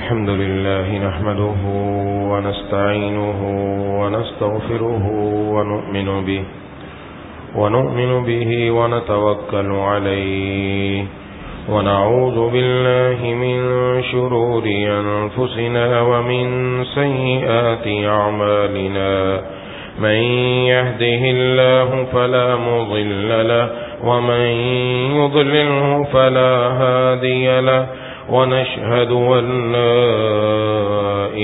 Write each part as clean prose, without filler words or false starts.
الحمد لله نحمده ونستعينه ونستغفره ونؤمن به ونتوكل عليه ونعوذ بالله من شرور أنفسنا ومن سيئات أعمالنا من يهده الله فلا مضل له ومن يضلله فلا هادي له ونشهد أن لا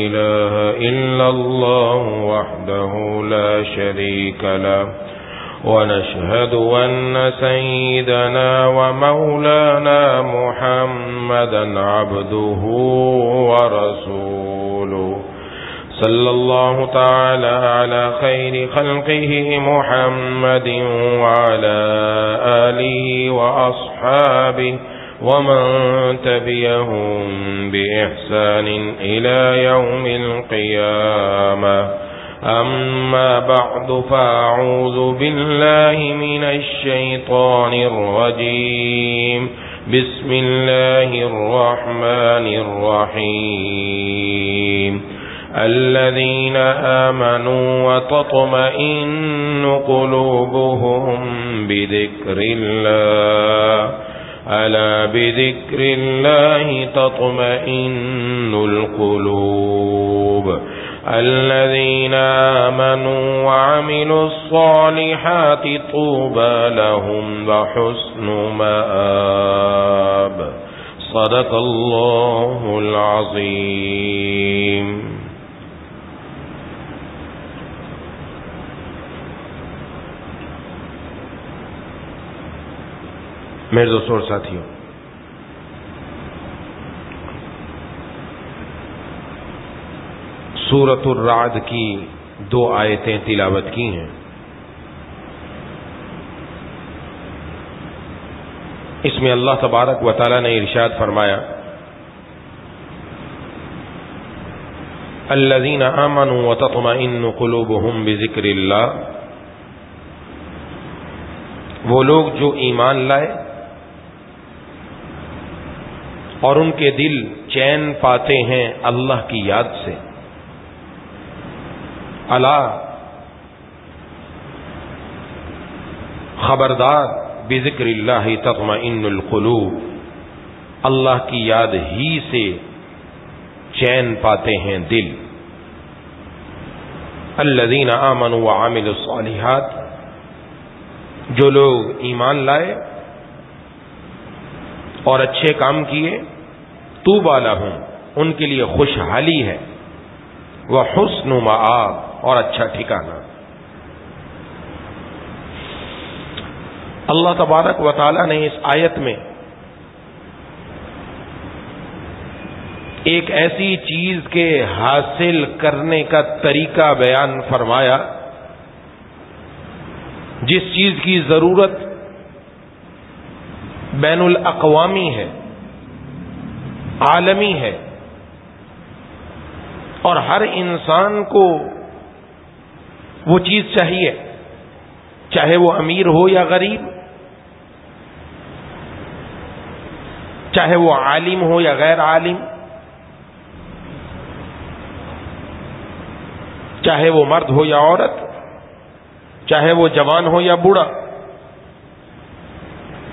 إله إلا الله وحده لا شريك له ونشهد أن سيدنا ومولانا محمدا عبده ورسوله صلى الله تعالى على خير خلقه محمد وعلى آله وأصحابه ومن تبعهم بإحسان إلى يوم القيامة أما بعد فأعوذ بالله من الشيطان الرجيم بسم الله الرحمن الرحيم الذين آمنوا وتطمئن قلوبهم بذكر الله ألا بذكر الله تطمئن القلوب الذين آمنوا وعملوا الصالحات طوبى لهم وحسن مآب صدق الله العظيم. میرے دوستوں اور ساتھیوں، سورۃ الرعد کی 2 آیتیں تلاوت کی ہیں. اس میں اللہ تبارک و تعالی نے ارشاد فرمایا الذین آمنوا وتطمئن قلوبهم بذکر اللہ، وہ لوگ جو ایمان لائے اور ان کے دل چین پاتے ہیں اللہ کی یاد سے. الا خبردار بذکر اللہ تطمئن القلوب، اللہ کی یاد ہی سے چین پاتے ہیں دل. الذین آمنوا وعملوا الصالحات، جو لوگ ایمان لائے اور اچھے کام کیے، طوبی لہم، ان کے لیے خوشحالی ہے، وحسن مآب، اور اچھا ٹھکانہ. اللہ تبارک و تعالی نے اس آیت میں ایک ایسی چیز کے حاصل کرنے کا طریقہ بیان فرمایا جس چیز کی ضرورت بین الاقوامی ہے، عالمی ہے، اور ہر انسان کو وہ چیز چاہیے، چاہے وہ امیر ہو یا غریب، چاہے وہ عالم ہو یا غیر عالم، چاہے وہ مرد ہو یا عورت، چاہے وہ جوان ہو یا بوڑھا،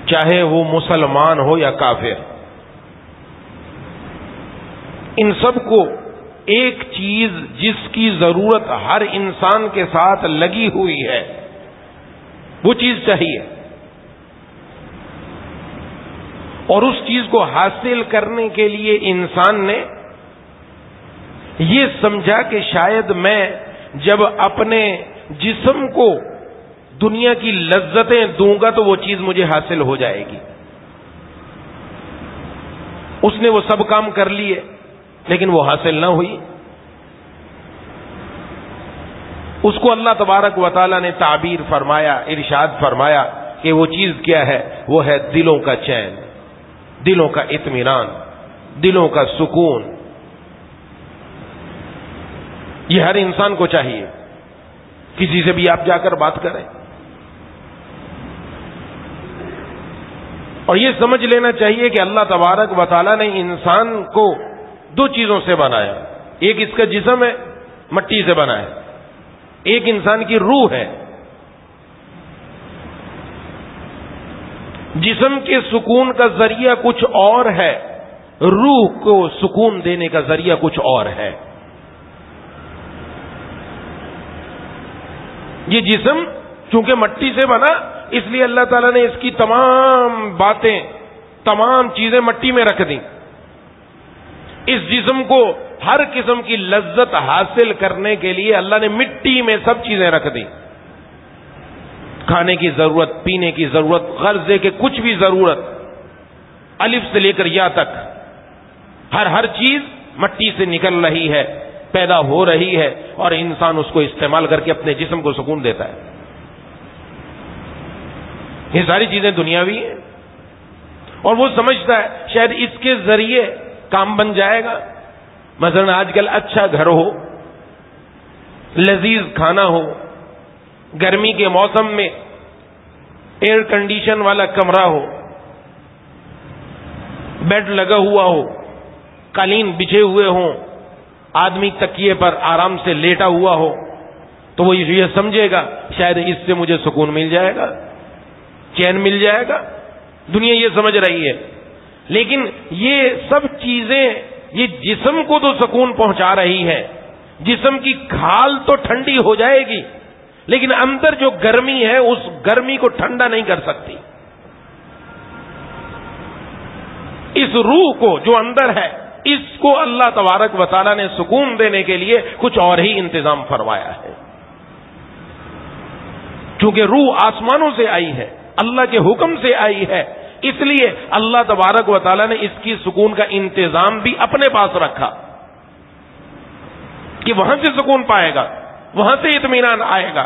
چاہے وہ مسلمان ہو یا کافر. ان سب کو ایک چیز جس کی ضرورت ہر انسان کے ساتھ لگی ہوئی ہے، وہ چیز چاہیے. اور اس چیز کو حاصل کرنے کے لیے انسان نے یہ سمجھا کہ شاید میں جب اپنے جسم کو دنیا کی لذتیں دوں گا تو وہ چیز مجھے حاصل ہو جائے گی. اس نے وہ سب کام کر لیے لیکن وہ حاصل نہ ہوئی. اس کو اللہ تبارک و تعالی نے تعبیر فرمایا، ارشاد فرمایا کہ وہ چیز کیا ہے؟ وہ ہے دلوں کا چین، دلوں کا اطمینان، دلوں کا سکون. یہ ہر انسان کو چاہیے. کسی سے بھی آپ جا کر بات کریں اور یہ سمجھ لینا چاہیے کہ اللہ تبارک و تعالی نے انسان کو دو چیزوں سے بنایا. ایک اس کا جسم ہے, مٹی سے بنا ہے. ایک انسان کی روح ہے. جسم کے سکون کا ذریعہ کچھ اور ہے, روح کو سکون دینے کا ذریعہ کچھ اور ہے. یہ جسم چونکہ مٹی سے بنا, اس لیے اللہ تعالیٰ نے اس کی تمام باتیں, تمام چیزیں مٹی میں رکھ دیں. اس جسم کو ہر قسم کی لذت حاصل کرنے کے لیے اللہ نے مٹی میں سب چیزیں رکھ دی. کھانے کی ضرورت, پینے کی ضرورت, غرضے کے کچھ بھی ضرورت, الف سے لے کر یا تک ہر چیز مٹی سے نکل رہی ہے, پیدا ہو رہی ہے, اور انسان اس کو استعمال کر کے اپنے جسم کو سکون دیتا ہے. یہ ساری چیزیں دنیاوی ہیں, اور وہ سمجھتا ہے شاید اس کے ذریعے کام بن جائے گا. مثلا آج کل اچھا گھر ہو, لذیذ کھانا ہو, گرمی کے موسم میں ایئر کنڈیشن والا کمرہ ہو, بیڈ لگا ہوا ہو, قالین بچھے ہوئے ہوں, آدمی تکیے پر آرام سے لیٹا ہوا ہو, تو وہ یہ سمجھے گا شاید اس سے مجھے سکون مل جائے گا, چین مل جائے گا. دنیا یہ سمجھ رہی ہے. لیکن یہ سب چیزیں یہ جسم کو تو سکون پہنچا رہی ہے, جسم کی کھال تو ٹھنڈی ہو جائے گی, لیکن اندر جو گرمی ہے اس گرمی کو ٹھنڈا نہیں کر سکتی. اس روح کو جو اندر ہے, اس کو اللہ تبارک و تعالیٰ نے سکون دینے کے لیے کچھ اور ہی انتظام فرمایا ہے. چونکہ روح آسمانوں سے آئی ہے, اللہ کے حکم سے آئی ہے, اس لیے اللہ تبارک و تعالیٰ نے اس کی سکون کا انتظام بھی اپنے پاس رکھا کہ وہاں سے سکون پائے گا, وہاں سے اطمینان آئے گا.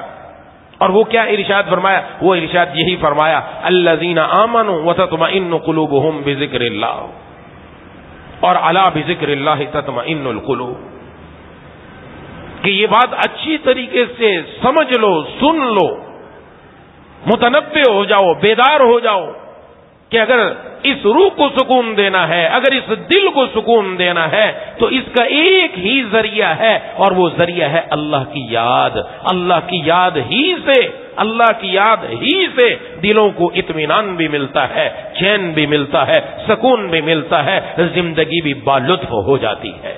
اور وہ کیا ارشاد فرمایا؟ وہ ارشاد یہی فرمایا, الذین آمنوا وتطمئن قلوبهم بذکر اللہ, اور الا بذکر اللہ تطمئن القلوب. کہ یہ بات اچھی طریقے سے سمجھ لو, سن لو, متنبہ ہو جاؤ, بیدار ہو جاؤ کہ اگر اس روح کو سکون دینا ہے, اگر اس دل کو سکون دینا ہے, تو اس کا ایک ہی ذریعہ ہے, اور وہ ذریعہ ہے اللہ کی یاد. اللہ کی یاد ہی سے, اللہ کی یاد ہی سے دلوں کو اطمینان بھی ملتا ہے, چین بھی ملتا ہے, سکون بھی ملتا ہے, زندگی بھی بالطف ہو جاتی ہے.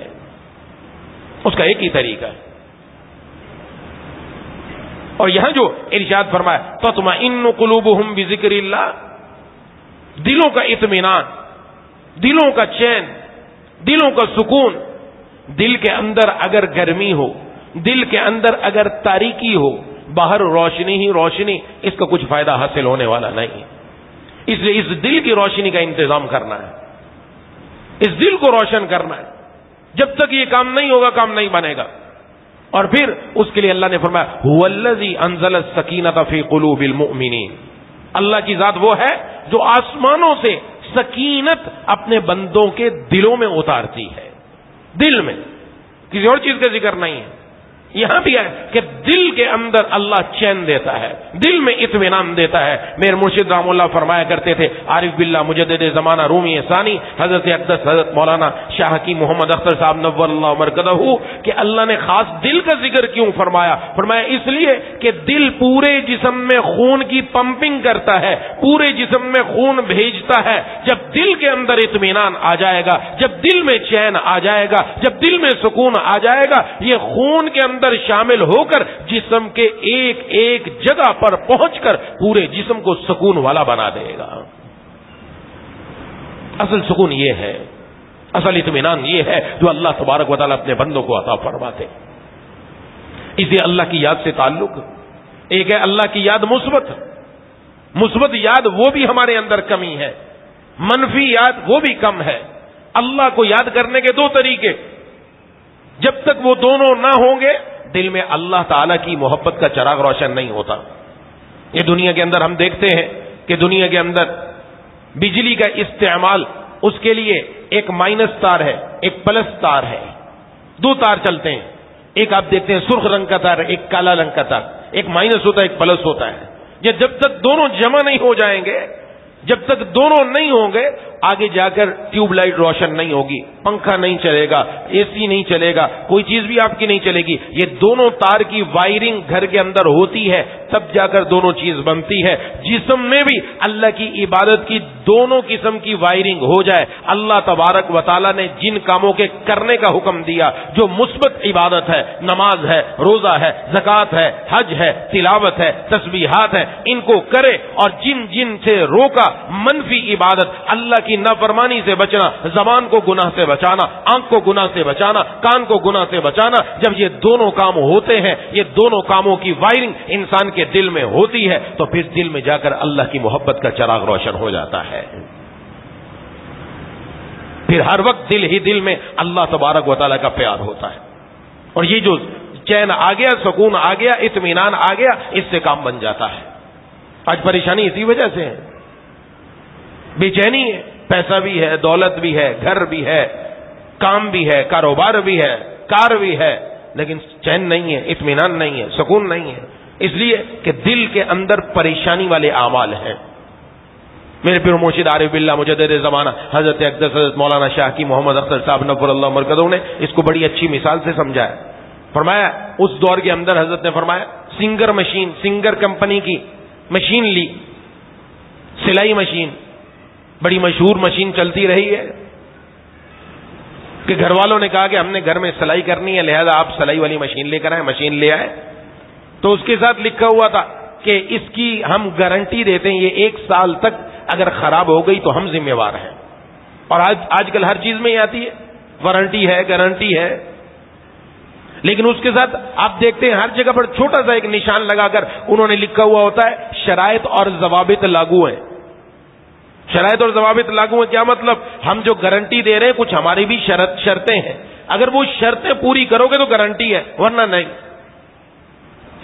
اس کا ایک ہی طریقہ ہے. اور یہاں جو ارشاد فرمایا تطمئن قلوبہم بذکر اللہ, دلوں کا اطمینان, دلوں کا چین, دلوں کا سکون. دل کے اندر اگر گرمی ہو, دل کے اندر اگر تاریکی ہو, باہر روشنی ہی روشنی, اس کا کچھ فائدہ حاصل ہونے والا نہیں. اس لیے اس دل کی روشنی کا انتظام کرنا ہے, اس دل کو روشن کرنا ہے. جب تک یہ کام نہیں ہوگا کام نہیں بنے گا. اور پھر اس کے لیے اللہ نے فرمایا هو الذی انزل السکینۃ فی قلوب المؤمنین, اللہ کی ذات وہ ہے جو آسمانوں سے سکینت اپنے بندوں کے دلوں میں اتارتی ہے. دل میں, کسی اور چیز کا ذکر نہیں ہے. یہاں بھی ہے کہ دل کے اندر اللہ چین دیتا ہے, دل میں اطمینان دیتا ہے. میرے مرشد رحم اللہ فرمایا کرتے تھے, عارف باللہ مجدد زمانہ رومی ثانی حضرت اقدس حضرت مولانا شاہ حکیم محمد اختر صاحب نور اللہ مرکزہ, کہ اللہ نے خاص دل کا ذکر کیوں فرمایا؟ فرمایا اس لیے کہ دل پورے جسم میں خون کی پمپنگ کرتا ہے, پورے جسم میں خون بھیجتا ہے. جب دل کے اندر اطمینان آ جائے گا, جب دل میں چین آ جائے گا, جب دل میں سکون آ جائے گا, یہ خون کے اندر شامل ہو کر جسم کے ایک ایک جگہ پر پہنچ کر پورے جسم کو سکون والا بنا دے گا. اصل سکون یہ ہے, اصل اطمینان یہ ہے جو اللہ تبارک و تعالیٰ اپنے بندوں کو عطا فرماتے. اسے اللہ کی یاد سے تعلق. ایک ہے اللہ کی یاد مثبت, مثبت یاد وہ بھی ہمارے اندر کمی ہے, منفی یاد وہ بھی کم ہے. اللہ کو یاد کرنے کے دو طریقے, جب تک وہ دونوں نہ ہوں گے دل میں اللہ تعالی کی محبت کا چراغ روشن نہیں ہوتا. یہ دنیا کے اندر ہم دیکھتے ہیں کہ دنیا کے اندر بجلی کا استعمال, اس کے لیے ایک مائنس تار ہے, ایک پلس تار ہے, دو تار چلتے ہیں. ایک آپ دیکھتے ہیں سرخ رنگ کا تار, ایک کالا رنگ کا تار, ایک مائنس ہوتا ہے ایک پلس ہوتا ہے. یہ جب تک دونوں جمع نہیں ہو جائیں گے, جب تک دونوں نہیں ہوں گے, آگے جا کر ٹیوب لائٹ روشن نہیں ہوگی، پنکھا نہیں چلے گا، اے سی نہیں چلے گا، کوئی چیز بھی آپ کی نہیں چلے گی. یہ دونوں تار کی وائرنگ گھر کے اندر ہوتی ہے، تب جا کر دونوں چیز بنتی ہے. جسم میں بھی اللہ کی عبادت کی دونوں قسم کی وائرنگ ہو جائے. اللہ تبارک و تعالیٰ نے جن کاموں کے کرنے کا حکم دیا، جو مثبت عبادت ہے، نماز ہے، روزہ ہے، زکوٰۃ ہے، حج ہے، تلاوت ہے، تسبیحات ہے، ان کو کرے. اور جن جن سے روکا، منفی عبادت، اللہ کی نافرمانی سے بچنا، زبان کو گناہ سے بچانا، آنکھ کو گناہ سے بچانا، کان کو گناہ سے بچانا. جب یہ دونوں کام ہوتے ہیں، یہ دونوں کاموں کی وائرنگ انسان کے دل میں ہوتی ہے، تو پھر دل میں جا کر اللہ کی محبت کا چراغ روشن ہو جاتا ہے. پھر ہر وقت دل ہی دل میں اللہ تبارک و تعالیٰ کا پیار ہوتا ہے. اور یہ جو چین آ گیا، سکون آ گیا، اطمینان آ گیا، اس سے کام بن جاتا ہے. آج پریشانی اسی وجہ سے ہے، بے چینی ہے. پیسہ بھی ہے، دولت بھی ہے، گھر بھی ہے، کام بھی ہے، کاروبار بھی ہے، کار بھی ہے، لیکن چین نہیں ہے، اطمینان نہیں ہے، سکون نہیں ہے. اس لیے کہ دل کے اندر پریشانی والے اعمال ہیں. میرے پیر مرشد عارف باللہ مجدد زمانہ حضرت اقدس حضرت مولانا شاہ کی محمد اختر صاحب نور اللہ مرکزوں نے اس کو بڑی اچھی مثال سے سمجھایا. فرمایا اس دور کے اندر حضرت نے فرمایا سنگر مشین، سنگر کمپنی کی مشین لی، سلائی مشین، بڑی مشہور مشین چلتی رہی ہے کہ گھر والوں نے کہا کہ ہم نے گھر میں سلائی کرنی ہے، لہذا آپ سلائی والی مشین لے کر آئے. مشین لے آئے تو اس کے ساتھ لکھا ہوا تھا کہ اس کی ہم گارنٹی دیتے ہیں، یہ 1 سال تک اگر خراب ہو گئی تو ہم ذمہ وار ہیں. اور آج کل ہر چیز میں ہی آتی ہے، وارنٹی ہے، گارنٹی ہے. لیکن اس کے ساتھ آپ دیکھتے ہیں ہر جگہ پر چھوٹا سا ایک نشان لگا کر انہوں نے لکھا ہوا ہوتا ہے شرائط اور ضوابط لاگو ہیں. شرائط اور ضوابط لاگو ہیں کیا مطلب؟ ہم جو گارنٹی دے رہے ہیں کچھ ہماری بھی شرطیں ہیں، اگر وہ شرطیں پوری کرو گے تو گارنٹی ہے، ورنہ نہیں.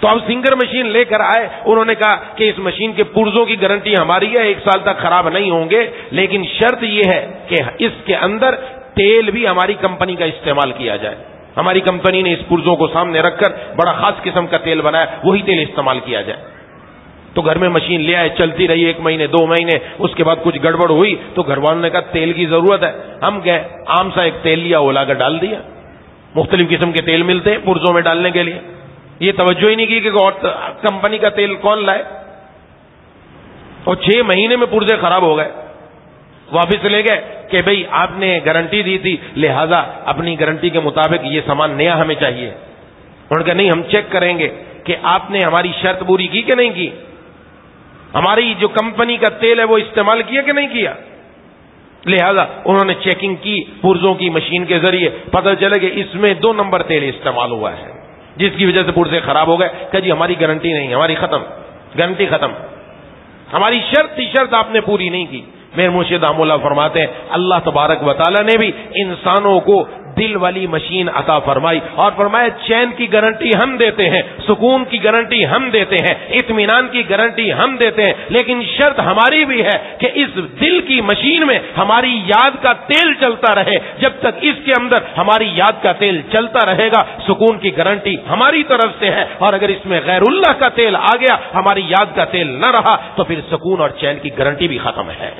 تو اب سنگر مشین لے کر آئے، انہوں نے کہا کہ اس مشین کے پرزوں کی گارنٹی ہماری ہے، 1 سال تک خراب نہیں ہوں گے، لیکن شرط یہ ہے کہ اس کے اندر تیل بھی ہماری کمپنی کا استعمال کیا جائے. ہماری کمپنی نے اس پرزوں کو سامنے رکھ کر بڑا خاص قسم کا تیل بنایا، وہی تیل استعمال کیا جائے. تو گھر میں مشین لے آئے، چلتی رہی 1 مہینے 2 مہینے، اس کے بعد کچھ گڑبڑ ہوئی تو گھر والوں نے کہا تیل کی ضرورت ہے. ہم گئے، عام سا ایک تیل لیا، اولا کر ڈال دیا. مختلف قسم کے تیل ملتے ہیں پرزوں میں ڈالنے کے لیے، یہ توجہ ہی نہیں کی کہ کمپنی کا تیل کون لائے. اور 6 مہینے میں پرزے خراب ہو گئے. واپس لے گئے کہ بھئی آپ نے گارنٹی دی تھی، لہذا اپنی گارنٹی کے مطابق یہ سامان نیا ہمیں چاہیے. انہوں نے کہا نہیں، ہم چیک کریں گے کہ آپ نے ہماری شرط پوری کی کہ نہیں کی، ہماری جو کمپنی کا تیل ہے وہ استعمال کیا کہ نہیں کیا. لہذا انہوں نے چیکنگ کی پرزوں کی مشین کے ذریعے، پتہ چلے کہ اس میں 2 نمبر تیل استعمال ہوا ہے، جس کی وجہ سے پرزے خراب ہو گئے. کہ جی ہماری گارنٹی نہیں، ہماری ختم، گارنٹی ختم، ہماری شرط آپ نے پوری نہیں کی. میرے مرشد رحمہ اللہ فرماتے ہیں اللہ تبارک و تعالیٰ نے بھی انسانوں کو دل والی مشین عطا فرمائی اور فرمایا چین کی گارنٹی ہم دیتے ہیں، سکون کی گارنٹی ہم دیتے ہیں، اطمینان کی گارنٹی ہم دیتے ہیں، لیکن شرط ہماری بھی ہے کہ اس دل کی مشین میں ہماری یاد کا تیل چلتا رہے. جب تک اس کے اندر ہماری یاد کا تیل چلتا رہے گا، سکون کی گارنٹی ہماری طرف سے ہے. اور اگر اس میں غیر اللہ کا تیل آ گیا، ہماری یاد کا تیل نہ رہا، تو پھر سکون اور چین کی گارنٹی بھی ختم ہے.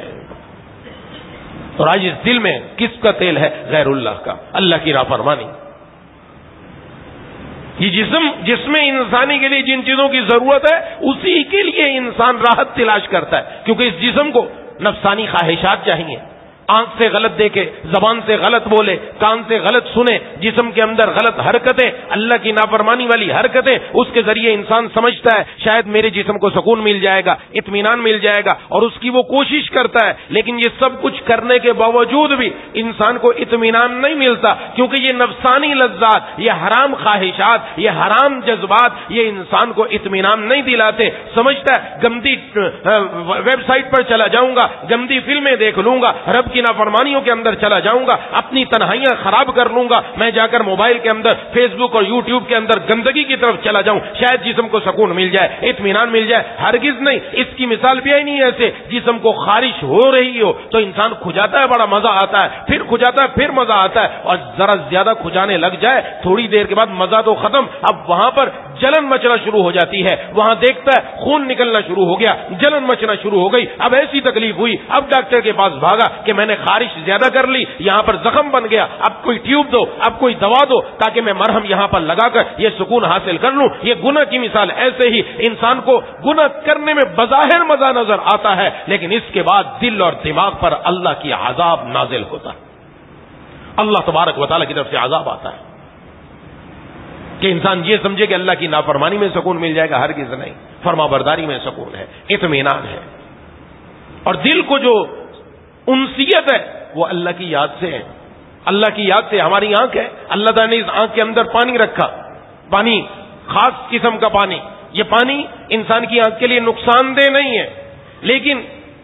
اور آج اس دل میں کس کا تیل ہے؟ غیر اللہ کا، اللہ کی نافرمانی. یہ جس میں انسانی کے لیے جن چیزوں کی ضرورت ہے اسی کے لیے انسان راحت تلاش کرتا ہے، کیونکہ اس جسم کو نفسانی خواہشات چاہیے. آنکھ سے غلط دیکھے، زبان سے غلط بولے، کان سے غلط سنے، جسم کے اندر غلط حرکتیں، اللہ کی نافرمانی والی حرکتیں، اس کے ذریعے انسان سمجھتا ہے شاید میرے جسم کو سکون مل جائے گا، اطمینان مل جائے گا، اور اس کی وہ کوشش کرتا ہے. لیکن یہ سب کچھ کرنے کے باوجود بھی انسان کو اطمینان نہیں ملتا، کیونکہ یہ نفسانی لذات، یہ حرام خواہشات، یہ حرام جذبات، یہ انسان کو اطمینان نہیں دلاتے. سمجھتا ہے گندی ویب سائٹ پر چلا جاؤں گا، گندی فلمیں دیکھ لوں گا، رب کی نافرمانیوں کے اندر چلا جاؤں گا، اپنی تنہائیاں خراب کر لوں گا، میں جا کر موبائل کے اندر فیس بک اور یوٹیوب کے اندر گندگی کی طرف چلا جاؤں، شاید جسم کو سکون مل جائے، اطمینان مل جائے. ہرگز نہیں. اس کی مثال بھی آئی نہیں ایسے. جسم کو خارش ہو رہی ہو تو انسان کھجاتا ہے، بڑا مزہ آتا ہے، پھر کھجاتا ہے، پھر مزہ آتا ہے، اور ذرا زیادہ کھجانے لگ جائے تھوڑی دیر کے بعد مزہ تو ختم. اب وہاں پر جلن مچنا شروع ہو جاتی ہے، وہاں دیکھتا ہے خون نکلنا شروع ہو گیا، جلن مچنا شروع ہو گئی، اب ایسی تکلیف ہوئی، اب ڈاکٹر کے پاس بھاگا کہ میں نے خارش زیادہ کر لی، یہاں پر زخم بن گیا، اب کوئی ٹیوب دو، اب کوئی دوا دو تاکہ میں مرہم یہاں پر لگا کر یہ سکون حاصل کر لوں۔ یہ گناہ کی مثال ایسے ہی انسان کو گناہ کرنے میں بظاہر مزہ نظر آتا ہے، لیکن اس کے بعد دل اور دماغ پر اللہ کی عذاب نازل ہوتا ہے، اللہ تبارک و تعالیٰ کی طرف سے عذاب آتا ہے کہ انسان یہ سمجھے کہ اللہ کی نافرمانی میں سکون مل جائے گا، ہرگز نہیں، فرما برداری میں سکون ہے، اطمینان ہے، اور دل کو جو انسیت ہے وہ اللہ کی یاد سے ہے، اللہ کی یاد سے۔ ہماری آنکھ ہے، اللہ تعالیٰ نے اس آنکھ کے اندر پانی رکھا، پانی خاص قسم کا پانی، یہ پانی انسان کی آنکھ کے لیے نقصان دہ نہیں ہے، لیکن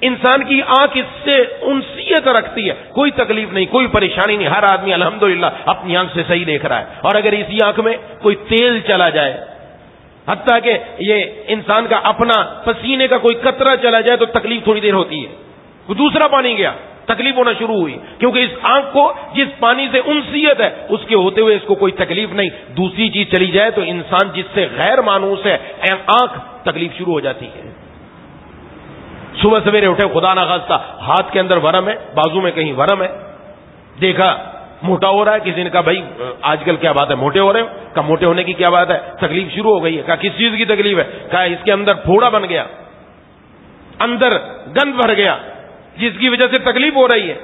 انسان کی آنکھ اس سے انسیت رکھتی ہے، کوئی تکلیف نہیں، کوئی پریشانی نہیں، ہر آدمی الحمدللہ اپنی آنکھ سے صحیح دیکھ رہا ہے۔ اور اگر اسی آنکھ میں کوئی تیل چلا جائے، حتیٰ کہ یہ انسان کا اپنا پسینے کا کوئی قطرہ چلا جائے تو تکلیف تھوڑی دیر ہوتی ہے، کوئی دوسرا پانی گیا تکلیف ہونا شروع ہوئی، کیونکہ اس آنکھ کو جس پانی سے انسیت ہے اس کے ہوتے ہوئے اس کو کوئی تکلیف نہیں۔ دوسری چیز چلی جائے تو انسان جس سے غیر مانوس ہے، آنکھ، تکلیف شروع ہو جاتی ہے۔ صبح سویرے اٹھے، خدا نخواستہ ہاتھ کے اندر ورم ہے، بازو میں کہیں ورم ہے، دیکھا موٹا ہو رہا ہے، کسی نے کہا بھائی آج کل کیا بات ہے موٹے ہو رہے ہو؟ کہا موٹے ہونے کی کیا بات ہے، تکلیف شروع ہو گئی ہے۔ کہا کس چیز کی تکلیف ہے؟ کہا اس کے اندر پھوڑا بن گیا، اندر گند بھر گیا، جس کی وجہ سے تکلیف ہو رہی ہے۔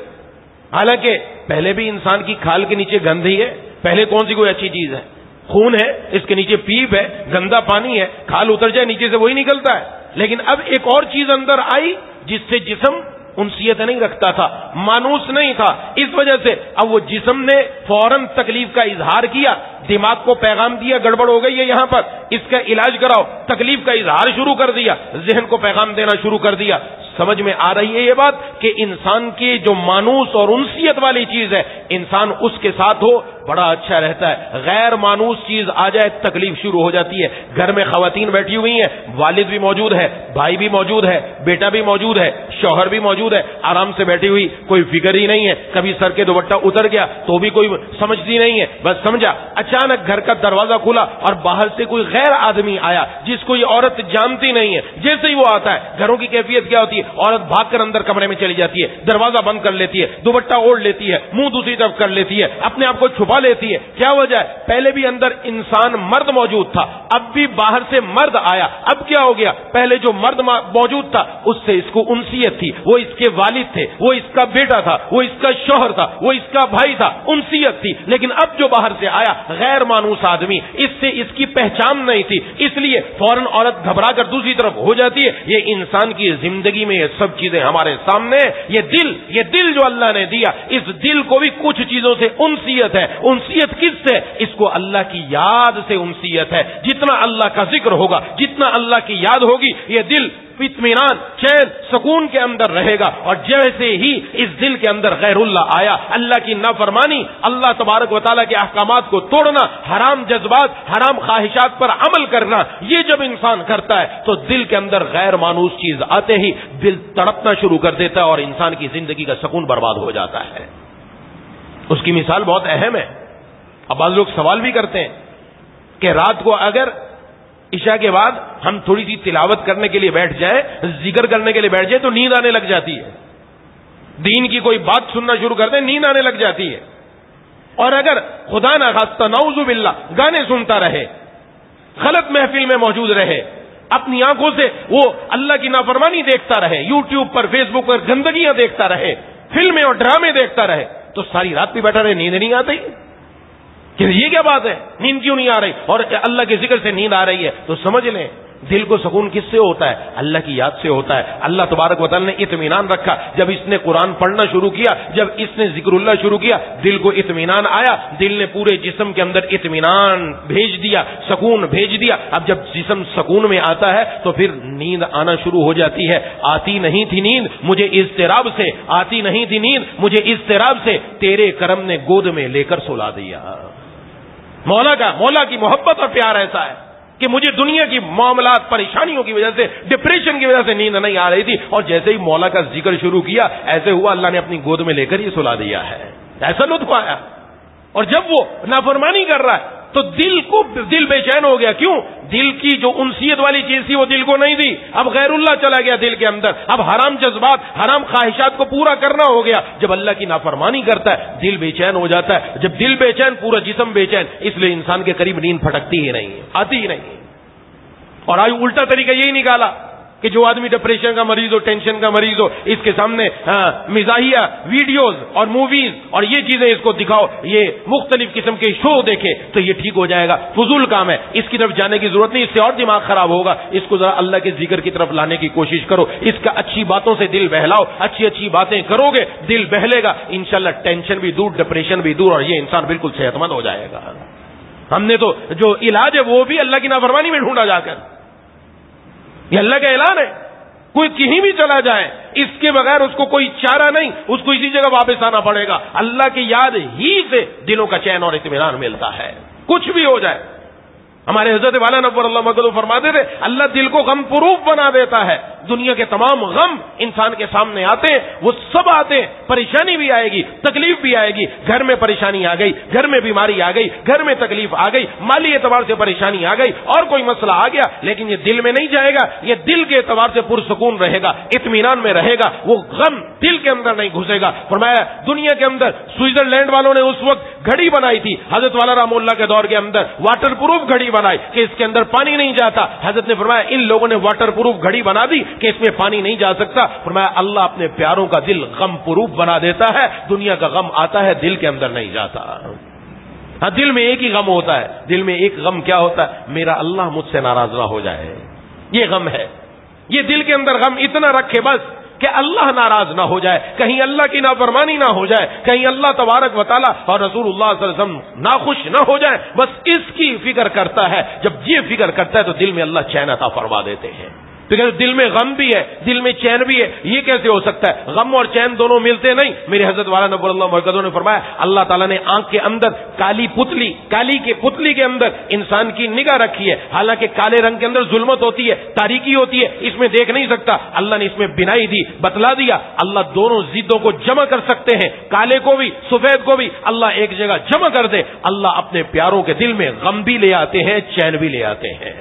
حالانکہ پہلے بھی انسان کی کھال کے نیچے گند ہی ہے، پہلے کون سی کوئی اچھی چیز ہے؟ خون ہے، اس کے نیچے پیپ ہے، گندا پانی ہے، کھال اتر جائے نیچے سے وہی نکلتا ہے۔ لیکن اب ایک اور چیز اندر آئی جس سے جسم انسیت نہیں رکھتا تھا، مانوس نہیں تھا، اس وجہ سے اب وہ جسم نے فوراً تکلیف کا اظہار کیا، دماغ کو پیغام دیا گڑبڑ ہو گئی ہے، یہاں پر اس کا علاج کراؤ، تکلیف کا اظہار شروع کر دیا، ذہن کو پیغام دینا شروع کر دیا۔ سمجھ میں آ رہی ہے یہ بات کہ انسان کی جو مانوس اور انسیت والی چیز ہے، انسان اس کے ساتھ ہو بڑا اچھا رہتا ہے، غیر مانوس چیز آ جائے تکلیف شروع ہو جاتی ہے۔ گھر میں خواتین بیٹھی ہوئی ہیں، والد بھی موجود ہے، بھائی بھی موجود ہے، بیٹا بھی موجود ہے، شوہر بھی موجود ہے، آرام سے بیٹھی ہوئی، کوئی فکر ہی نہیں ہے، کبھی سر کے دوپٹہ اتر گیا تو بھی کوئی سمجھتی نہیں ہے، بس سمجھا اچانک گھر کا دروازہ کھلا اور باہر سے کوئی غیر آدمی آیا جس کو یہ عورت جانتی نہیں ہے، جیسے ہی وہ آتا ہے گھروں کی کیفیت کیا ہوتی ہے، عورت بھاگ کر اندر کمرے میں چلی جاتی ہے، دروازہ بند کر لیتی ہے، دوپٹہ اوڑھ لیتی ہے، منہ دوسری طرف کر لیتی ہے، اپنے آپ کو چھپا لیتی ہے۔ کیا وجہ ہے؟ پہلے بھی اندر انسان مرد موجود تھا، اب بھی باہر سے مرد آیا، اب کیا ہو گیا؟ پہلے جو مرد موجود تھا اس سے اس کو انسیت تھی، وہ اس کے والد تھے، وہ اس کا بیٹا تھا، وہ اس کا شوہر تھا، وہ اس کا بھائی تھا، انسیت تھی۔ لیکن اب جو باہر سے آیا غیر مانوس آدمی، اس سے اس کی پہچان نہیں تھی، اس لیے فوراً عورت گھبرا کر دوسری طرف ہو جاتی ہے۔ یہ انسان کی زندگی میں یہ سب چیزیں ہمارے سامنے، یہ دل جو اللہ نے دیا، اس دل کو بھی کچھ چیزوں سے انسیت ہے۔ انسیت کس سے؟ اس کو اللہ کی یاد سے انسیت ہے۔ جتنا اللہ کا ذکر ہوگا، جتنا اللہ کی یاد ہوگی، یہ دل اطمینان، چین، سکون کے اندر رہے گا۔ اور جیسے ہی اس دل کے اندر غیر اللہ آیا، اللہ کی نافرمانی، اللہ تبارک و تعالیٰ کے احکامات کو توڑنا، حرام جذبات، حرام خواہشات پر عمل کرنا، یہ جب انسان کرتا ہے تو دل کے اندر غیر مانوس چیز آتے ہی دل تڑپنا شروع کر دیتا ہے اور انسان کی زندگی کا سکون برباد ہو جاتا ہے۔ اس کی مثال بہت اہم ہے۔ اب بعض لوگ سوال بھی کرتے ہیں کہ رات کو اگر عشاء کے بعد ہم تھوڑی سی تلاوت کرنے کے لیے بیٹھ جائیں، ذکر کرنے کے لیے بیٹھ جائیں تو نیند آنے لگ جاتی ہے، دین کی کوئی بات سننا شروع کر دیں نیند آنے لگ جاتی ہے، اور اگر خدا نخواستہ نعوذ باللہ گانے سنتا رہے، غلط محفل میں موجود رہے، اپنی آنکھوں سے وہ اللہ کی نافرمانی دیکھتا رہے، یوٹیوب پر فیس بک پر گندگیاں دیکھتا رہے، فلمیں اور ڈرامے دیکھتا رہے، تو ساری رات بھی بیٹھا رہے، نیند نہیں آتی کہ یہ کیا بات ہے، نیند کیوں نہیں آ رہی، اور اللہ کے ذکر سے نیند آ رہی ہے، تو سمجھ لیں دل کو سکون کس سے ہوتا ہے؟ اللہ کی یاد سے ہوتا ہے۔ اللہ تبارک و تعالی نے اطمینان رکھا، جب اس نے قرآن پڑھنا شروع کیا، جب اس نے ذکر اللہ شروع کیا، دل کو اطمینان آیا، دل نے پورے جسم کے اندر اطمینان بھیج دیا، سکون بھیج دیا۔ اب جب جسم سکون میں آتا ہے تو پھر نیند آنا شروع ہو جاتی ہے۔ آتی نہیں تھی نیند مجھے اضطراب سے، آتی نہیں تھی نیند مجھے اضطراب سے، تیرے کرم نے گود میں لے کر سلا دیا۔ مولا کی محبت اور پیار ایسا ہے کہ مجھے دنیا کی معاملات، پریشانیوں کی وجہ سے، ڈپریشن کی وجہ سے نیند نہیں آ رہی تھی، اور جیسے ہی مولا کا ذکر شروع کیا ایسے ہوا اللہ نے اپنی گود میں لے کر ہی سلا دیا ہے، ایسا لطف آیا۔ اور جب وہ نافرمانی کر رہا ہے تو دل بے چین ہو گیا. کیوں؟ دل کی جو انسیت والی چیز تھی وہ دل کو نہیں دی, اب غیر اللہ چلا گیا دل کے اندر, اب حرام جذبات, حرام خواہشات کو پورا کرنا ہو گیا. جب اللہ کی نافرمانی کرتا ہے دل بے چین ہو جاتا ہے, جب دل بے چین پورا جسم بے چین, اس لیے انسان کے قریب نیند پھٹکتی ہی نہیں, آتی ہی نہیں. اور آج الٹا طریقہ یہی نکالا کہ جو آدمی ڈپریشن کا مریض ہو, ٹینشن کا مریض ہو, اس کے سامنے مزاحیہ ویڈیوز اور موویز اور یہ چیزیں اس کو دکھاؤ, یہ مختلف قسم کے شو دیکھے تو یہ ٹھیک ہو جائے گا. فضول کام ہے, اس کی طرف جانے کی ضرورت نہیں, اس سے اور دماغ خراب ہوگا. اس کو ذرا اللہ کے ذکر کی طرف لانے کی کوشش کرو, اس کا اچھی باتوں سے دل بہلاؤ, اچھی اچھی باتیں کرو گے دل بہلے گا, انشاءاللہ ٹینشن بھی دور, ڈپریشن بھی دور, اور یہ انسان بالکل صحت مند ہو جائے گا. ہم نے تو جو علاج ہے وہ بھی اللہ کی نافرمانی میں ڈھونڈا جا کر. یہ اللہ کا اعلان ہے, کوئی کہیں بھی چلا جائے اس کے بغیر اس کو کوئی چارہ نہیں, اس کو اسی جگہ واپس آنا پڑے گا. اللہ کی یاد ہی سے دلوں کا چین اور اطمینان ملتا ہے, کچھ بھی ہو جائے. ہمارے حضرت والا نور اللہ مقدم فرماتے تھے اللہ دل کو غم پروف بنا دیتا ہے. دنیا کے تمام غم انسان کے سامنے آتے ہیں, وہ سب آتے ہیں, پریشانی بھی آئے گی, تکلیف بھی آئے گی, گھر میں پریشانی آ گئی, گھر میں بیماری آ گئی, گھر میں تکلیف آ گئی, مالی اعتبار سے پریشانی آ گئی, اور کوئی مسئلہ آ گیا, لیکن یہ دل میں نہیں جائے گا, یہ دل کے اعتبار سے پرسکون رہے گا, اطمینان میں رہے گا, وہ غم دل کے اندر نہیں گھسے گا. فرمایا دنیا کے اندر سوئٹزرلینڈ والوں نے اس وقت گھڑی بنائی تھی حضرت والا رحمہ اللہ کے دور کے اندر, واٹر پروف گھڑی بنائی کہ اس کے اندر پانی نہیں جاتا. حضرت نے فرمایا ان لوگوں نے واٹر پروف گھڑی بنا دی کہ اس میں پانی نہیں جا سکتا. فرمایا اللہ اپنے پیاروں کا دل غم پروف بنا دیتا ہے, دنیا کا غم آتا ہے دل کے اندر نہیں جاتا. ہاں دل میں ایک ہی غم ہوتا ہے, دل میں ایک غم کیا ہوتا ہے, میرا اللہ مجھ سے ناراض نہ ہو جائے, یہ غم ہے. یہ دل کے اندر غم اتنا رکھے بس کہ اللہ ناراض نہ ہو جائے, کہیں اللہ کی نافرمانی نہ ہو جائے, کہیں اللہ تبارک و تعالی اور رسول اللہ صلی اللہ علیہ وسلم ناخوش نہ ہو جائے, بس اس کی فکر کرتا ہے. جب یہ فکر کرتا ہے تو دل میں اللہ چین عطا فرما دیتے ہیں. تو کہ دل میں غم بھی ہے, دل میں چین بھی ہے, یہ کیسے ہو سکتا ہے؟ غم اور چین دونوں ملتے نہیں. میرے حضرت والا نبی اللہ مرکزوں نے فرمایا اللہ تعالیٰ نے آنکھ کے اندر کالی کے پتلی کے اندر انسان کی نگاہ رکھی ہے. حالانکہ کالے رنگ کے اندر ظلمت ہوتی ہے, تاریکی ہوتی ہے, اس میں دیکھ نہیں سکتا. اللہ نے اس میں بنائی دی, بتلا دیا. اللہ دونوں ضدوں کو جمع کر سکتے ہیں, کالے کو بھی سفید کو بھی اللہ ایک جگہ جمع کر دے. اللہ اپنے پیاروں کے دل میں غم بھی لے آتے ہیں, چین بھی لے آتے ہیں.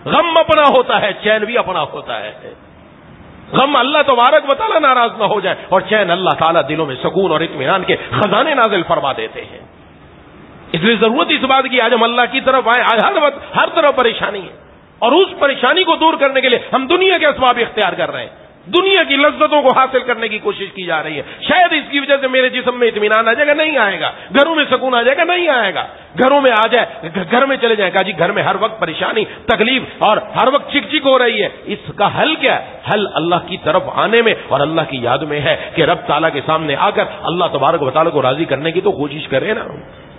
غم اپنا ہوتا ہے, چین بھی اپنا ہوتا ہے. غم اللہ تبارک و تعالیٰ ناراض نہ ہو جائے, اور چین اللہ تعالیٰ دلوں میں سکون اور اطمینان کے خزانے نازل فرما دیتے ہیں. اس لیے ضرورت اس بات کی آج ہم اللہ کی طرف آئے. آج ہر وقت ہر طرف پریشانی ہے, اور اس پریشانی کو دور کرنے کے لیے ہم دنیا کے اسباب اختیار کر رہے ہیں, دنیا کی لذتوں کو حاصل کرنے کی کوشش کی جا رہی ہے. شاید اس کی وجہ سے میرے جسم میں اطمینان آ جائے گا, نہیں آئے گا. گھروں میں سکون آ جائے گا, نہیں آئے گا. گھروں میں آ جائے, گھر میں چلے جائے گا جی, گھر میں ہر وقت پریشانی تکلیف اور ہر وقت چک چک ہو رہی ہے. اس کا حل کیا ہے؟ حل اللہ کی طرف آنے میں اور اللہ کی یاد میں ہے کہ رب تعالیٰ کے سامنے آ کر اللہ تبارک و تعالیٰ کو راضی کرنے کی تو کوشش کرے نا,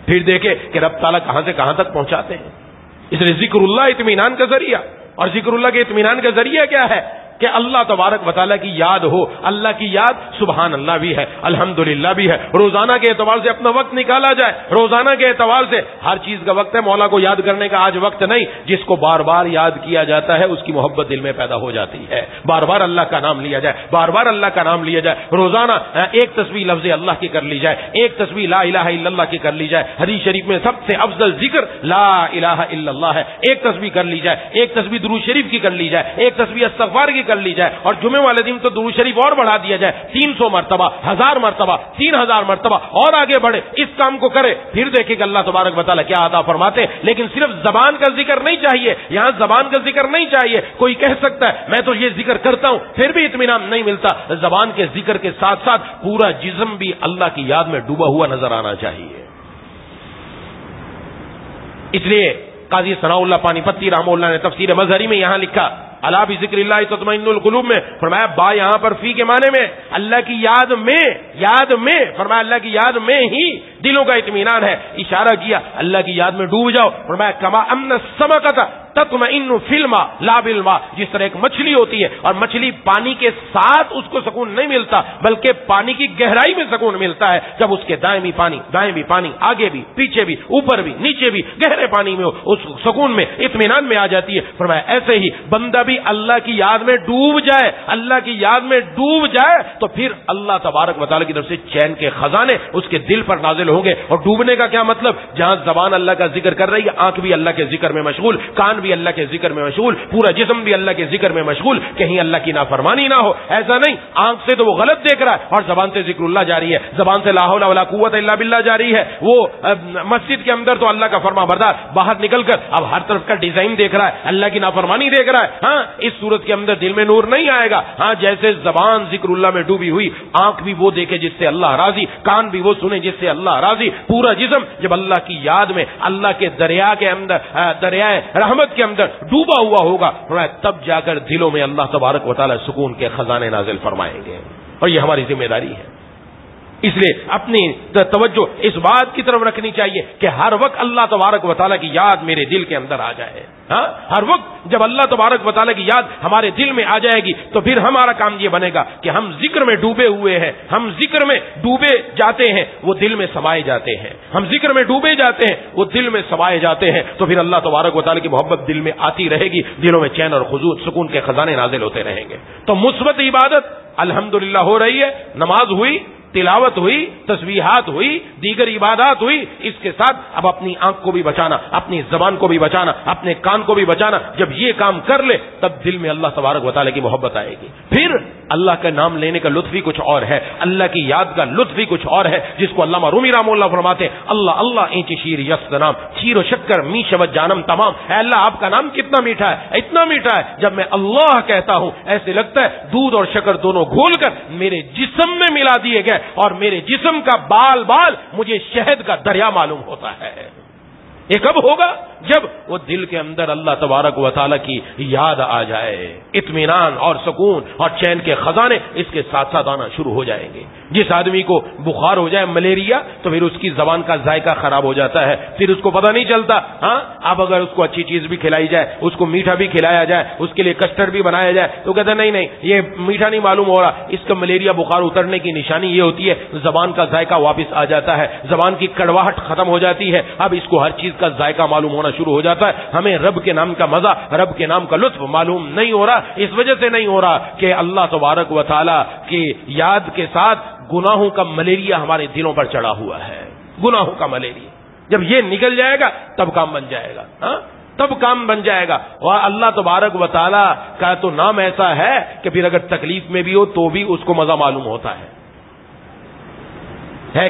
پھر دیکھے کہ رب تعالیٰ کہاں سے کہاں تک پہنچاتے ہیں. اس لیے ذکر اللہ اطمینان کا ذریعہ, اور ذکر اللہ کے اطمینان کا ذریعہ کیا ہے کہ اللہ تبارک و تعالیٰ کی یاد ہو. اللہ کی یاد سبحان اللہ بھی ہے, الحمدللہ بھی ہے. روزانہ کے اعتبار سے اپنا وقت نکالا جائے, روزانہ کے اعتبار سے ہر چیز کا وقت ہے. مولا کو یاد کرنے کا آج وقت نہیں. جس کو بار بار یاد کیا جاتا ہے اس کی محبت دل میں پیدا ہو جاتی ہے. بار بار اللہ کا نام لیا جائے, بار بار اللہ کا نام لیا جائے. روزانہ ایک تسبیح لفظ اللہ کی کر لی جائے, ایک تسبیح لا الہ الا اللہ کی کر لی جائے. حدیث شریف میں سب سے افضل ذکر لا الہ الا اللہ ہے. ایک تسبیح کر لی جائے, ایک تسبیح درود شریف کی کر لی جائے, ایک تسبیح استغفار کی کر لی جائے. اور جمعے والے دن تو درود شریف اور بڑھا دیا جائے, 300 مرتبہ, 1000 مرتبہ, 3000 مرتبہ, اور آگے بڑھے, اس کام کو کرے. پھر دیکھے کہ اللہ تبارک و تعالیٰ کیا عطا فرماتے ہیں. لیکن صرف زبان کا ذکر نہیں چاہیے, یہاں زبان کا ذکر نہیں چاہیے. کوئی کہہ سکتا ہے میں تو یہ ذکر کرتا ہوں, پھر بھی اطمینان نہیں ملتا. زبان کے ذکر کے ساتھ ساتھ پورا جسم بھی اللہ کی یاد میں ڈوبا ہوا نظر آنا چاہیے. اس لیے قاضی ثناء اللہ پانی پتی رحمہ اللہ نے تفسیر مظہری میں یہاں لکھا الا بذکر اللہ تطمئن القلوب میں فرمایا با یہاں پر فی کے معنی میں اللہ کی یاد میں فرمایا اللہ کی یاد میں ہی دلوں کا اطمینان ہے. اشارہ کیا اللہ کی یاد میں ڈوب جاؤ. فرمایا کما ان السمکۃ تطمئن فی الماء لا بالماء، جس طرح ایک مچھلی ہوتی ہے اور مچھلی پانی کے ساتھ اس کو سکون نہیں ملتا بلکہ پانی کی گہرائی میں سکون ملتا ہے جب اس کے دائیں بھی پانی آگے بھی پیچھے بھی اوپر بھی نیچے بھی گہرے پانی میں اس سکون میں اطمینان میں آ جاتی ہے۔ فرمایا ایسے ہی بندہ بھی اللہ کی یاد میں ڈوب جائے، اللہ کی یاد میں ڈوب جائے تو پھر اللہ تبارک و تعالیٰ کی طرف سے چین کے خزانے اس کے دل پر نازل ہوں گے۔ اور ڈوبنے کا کیا مطلب؟ جہاں زبان اللہ کا ذکر کر رہی ہے، آنکھ بھی اللہ کے ذکر میں مشغول، کان بھی اللہ کے ذکر میں مشغول، پورا جسم بھی اللہ کے ذکر میں مشغول، کہیں اللہ کی نافرمانی نہ ہو۔ ایسا نہیں آنکھ سے تو وہ غلط دیکھ رہا ہے اور زبان سے ذکر اللہ جاری ہے، زبان سے لا حول ولا قوت الا باللہ جاری ہے، وہ مسجد کے اندر تو اللہ کا فرما بردار، باہر نکل کر اب ہر طرف کا ڈیزائن دیکھ رہا ہے، اللہ کی نافرمانی دیکھ رہا ہے۔ ہاں اس صورت کے اندر دل میں نور نہیں آئے گا۔ ہاں جیسے زبان ذکر اللہ میں ڈوبی ہوئی، آنکھ بھی وہ دیکھے جس سے اللہ راضی، کان بھی وہ سنے جس سے اللہ راضی، پورا جسم جب اللہ کی یاد میں اللہ کے دریا کے اندر، دریائے رحمت کے اندر ڈوبا ہوا ہوگا، تب جا کر دلوں میں اللہ تبارک و تعالی سکون کے خزانے نازل فرمائیں گے۔ اور یہ ہماری ذمہ داری ہے، اس لیے اپنی توجہ اس بات کی طرف رکھنی چاہیے کہ ہر وقت اللہ تبارک و تعالیٰ کی یاد میرے دل کے اندر آ جائے۔ ہاں ہر وقت جب اللہ تبارک و تعالیٰ کی یاد ہمارے دل میں آ جائے گی تو پھر ہمارا کام یہ بنے گا کہ ہم ذکر میں ڈوبے ہوئے ہیں، ہم ذکر میں ڈوبے جاتے ہیں، وہ دل میں سمائے جاتے ہیں، ہم ذکر میں ڈوبے جاتے ہیں، وہ دل میں سمائے جاتے ہیں، تو پھر اللہ تبارک و تعالیٰ کی محبت دل میں آتی رہے گی، دلوں میں چین اور خضوع سکون کے خزانے نازل ہوتے رہیں گے۔ تو مثبت عبادت الحمدللہ ہو رہی ہے، نماز ہوئی، تلاوت ہوئی، تسبیحات ہوئی، دیگر عبادات ہوئی، اس کے ساتھ اب اپنی آنکھ کو بھی بچانا، اپنی زبان کو بھی بچانا، اپنے کان کو بھی بچانا۔ جب یہ کام کر لے تب دل میں اللہ تبارک و تعالیٰ کی محبت آئے گی۔ پھر اللہ کا نام لینے کا لطف ہی کچھ اور ہے، اللہ کی یاد کا لطف ہی کچھ اور ہے، جس کو علامہ رومی رحمہ اللہ فرماتے ہیں، اللہ اللہ اینچ شیر یست نام، شیر و شکر می شود جانم تمام۔ اے اللہ آپ کا نام کتنا میٹھا ہے، اتنا میٹھا ہے، جب میں اللہ کہتا ہوں ایسے لگتا ہے دودھ اور شکر دونوں گھول کر میرے جسم میں ملا دیے گئے اور میرے جسم کا بال بال مجھے شہد کا دریا معلوم ہوتا ہے۔ یہ کب ہوگا؟ جب وہ دل کے اندر اللہ تبارک و تعالیٰ کی یاد آ جائے، اطمینان اور سکون اور چین کے خزانے اس کے ساتھ ساتھ آنا شروع ہو جائیں گے۔ جس آدمی کو بخار ہو جائے، ملیریا، تو پھر اس کی زبان کا ذائقہ خراب ہو جاتا ہے، پھر اس کو پتہ نہیں چلتا۔ ہاں اب اگر اس کو اچھی چیز بھی کھلائی جائے، اس کو میٹھا بھی کھلایا جائے، اس کے لیے کسٹرڈ بھی بنایا جائے، تو کہتا ہے نہیں یہ میٹھا نہیں معلوم ہو رہا، اس کا ملیریا بخار اترنے کی نشانی یہ ہوتی ہے زبان کا ذائقہ واپس آ جاتا ہے، زبان کی کڑواہٹ ختم ہو جاتی ہے، اب اس کو ہر چیز کا ذائقہ معلوم ہونا شروع ہو جاتا ہے۔ ہمیں رب کے نام کا مزہ، رب کے نام کا لطف معلوم نہیں ہو رہا، اس وجہ سے نہیں ہو رہا کہ اللہ تبارک و تعالیٰ کی یاد کے ساتھ گناہوں کا ملیریا ہمارے دلوں پر چڑھا ہوا ہے، گناہوں کا ملیریا۔ جب یہ نکل جائے گا تب کام بن جائے گا، ہاں تب کام بن جائے گا۔ اور اللہ تبارک و تعالیٰ کا تو نام ایسا ہے کہ پھر اگر تکلیف میں بھی ہو تو بھی اس کو مزہ معلوم ہوتا ہے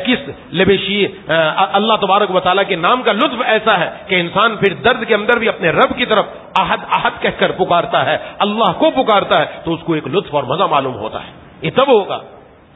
کس لبشی اللہ تبارک و تعالیٰ کے نام کا لطف ایسا ہے کہ انسان پھر درد کے اندر بھی اپنے رب کی طرف احد احد کہہ کر پکارتا ہے، اللہ کو پکارتا ہے، تو اس کو ایک لطف اور مزہ معلوم ہوتا ہے۔ یہ تب ہوگا۔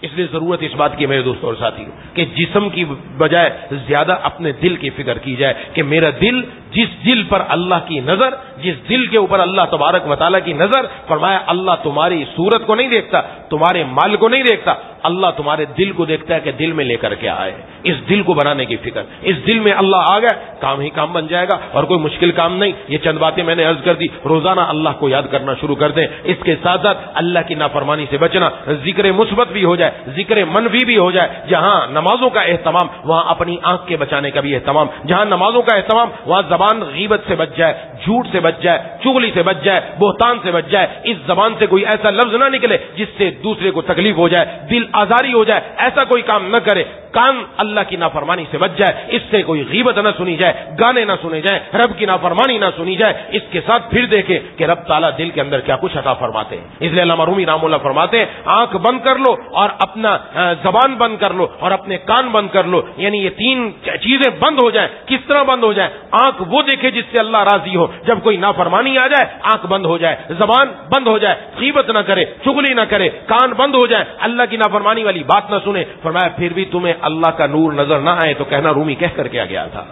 اس لیے ضرورت اس بات کی میرے دوستوں اور ساتھیوں کہ جسم کی بجائے زیادہ اپنے دل کی فکر کی جائے کہ میرا دل، جس دل پر اللہ کی نظر، جس دل کے اوپر اللہ تبارک و تعالیٰ کی نظر، فرمایا اللہ تمہاری صورت کو نہیں دیکھتا، تمہارے مال کو نہیں دیکھتا، اللہ تمہارے دل کو دیکھتا ہے کہ دل میں لے کر کے آئے۔ اس دل کو بنانے کی فکر، اس دل میں اللہ آ گیا، کام ہی کام بن جائے گا اور کوئی مشکل کام نہیں۔ یہ چند باتیں میں نے عرض کر دی، روزانہ اللہ کو یاد کرنا شروع کر دیں، اس کے ساتھ ساتھ اللہ کی نافرمانی سے بچنا، ذکر مثبت بھی ہو جائے، ذکر منفی بھی ہو جائے۔ جہاں نمازوں کا اہتمام وہاں اپنی آنکھ کے بچانے کا بھی اہتمام، جہاں نمازوں کا اہتمام وہاں زبان غیبت سے بچ جائے، جھوٹ سے بچ جائے، چغلی سے بچ جائے، بہتان سے بچ جائے، اس زبان سے کوئی ایسا لفظ نہ نکلے جس سے دوسرے کو تکلیف ہو جائے، دل آزاری ہو جائے، ایسا کوئی کام نہ کرے۔ کان اللہ کی نافرمانی سے بچ جائے، اس سے کوئی غیبت نہ سنی جائے، گانے نہ سنے جائیں، رب کی نافرمانی نہ سنی جائے۔ اس کے ساتھ پھر دیکھیں کہ رب تعالیٰ دل کے اندر کیا کچھ عطا فرماتے ہیں۔ اس لیے علامہ رومی رحمہ اللہ فرماتے ہیں آنکھ بند کر لو اور اپنا زبان بند کر لو اور اپنے کان بند کر لو، یعنی یہ تین چیزیں بند ہو جائیں۔ کس طرح بند ہو جائیں؟ آنکھ وہ دیکھے جس سے اللہ راضی ہو، جب کوئی نافرمانی آ جائے آنکھ بند ہو جائے، زبان بند ہو جائے، غیبت نہ کرے، چغلی نہ کرے، کان بند ہو جائے، اللہ کی نافرمانی والی بات نہ سنے۔ فرمایا پھر بھی تمہیں اللہ کا نور نظر نہ آئے تو کہنا رومی کہہ کر کے گیا تھا۔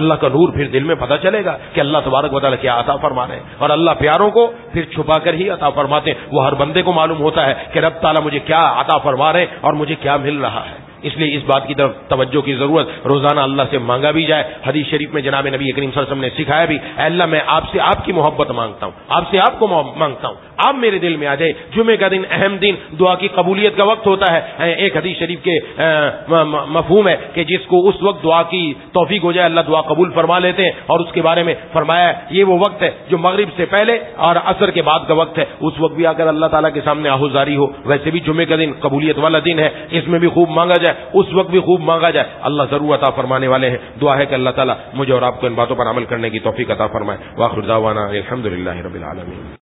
اللہ کا نور پھر دل میں پتہ چلے گا کہ اللہ تبارک و تعالیٰ کیا عطا فرما رہے ہیں، اور اللہ پیاروں کو پھر چھپا کر ہی عطا فرماتے ہیں۔ وہ ہر بندے کو معلوم ہوتا ہے کہ رب تعالیٰ مجھے کیا عطا فرما رہے ہیں اور مجھے کیا مل رہا ہے۔ اس لیے اس بات کی طرف توجہ کی ضرورت، روزانہ اللہ سے مانگا بھی جائے۔ حدیث شریف میں جناب نبی کریم صلی اللہ علیہ وسلم نے سکھایا بھی، اے اللہ میں آپ سے آپ کی محبت مانگتا ہوں، آپ سے آپ کو مانگتا ہوں، آپ میرے دل میں آ جائے۔ جمعے کا دن اہم دن، دعا کی قبولیت کا وقت ہوتا ہے۔ ایک حدیث شریف کے مفہوم ہے کہ جس کو اس وقت دعا کی توفیق ہو جائے اللہ دعا قبول فرما لیتے ہیں، اور اس کے بارے میں فرمایا ہے یہ وہ وقت ہے جو مغرب سے پہلے اور عصر کے بعد کا وقت ہے، اس وقت بھی اگر اللہ تعالیٰ کے سامنے آہوزاری ہو۔ ویسے بھی جمعے کا دن قبولیت والا دن ہے، اس میں بھی خوب مانگا جائے، اس وقت بھی خوب مانگا جائے، اللہ ضرور عطا فرمانے والے ہیں۔ دعا ہے کہ اللہ تعالیٰ مجھے اور آپ کو ان باتوں پر عمل کرنے کی توفیق عطا فرمائے۔ وآخر دعوانا الحمدللہ رب العالمین۔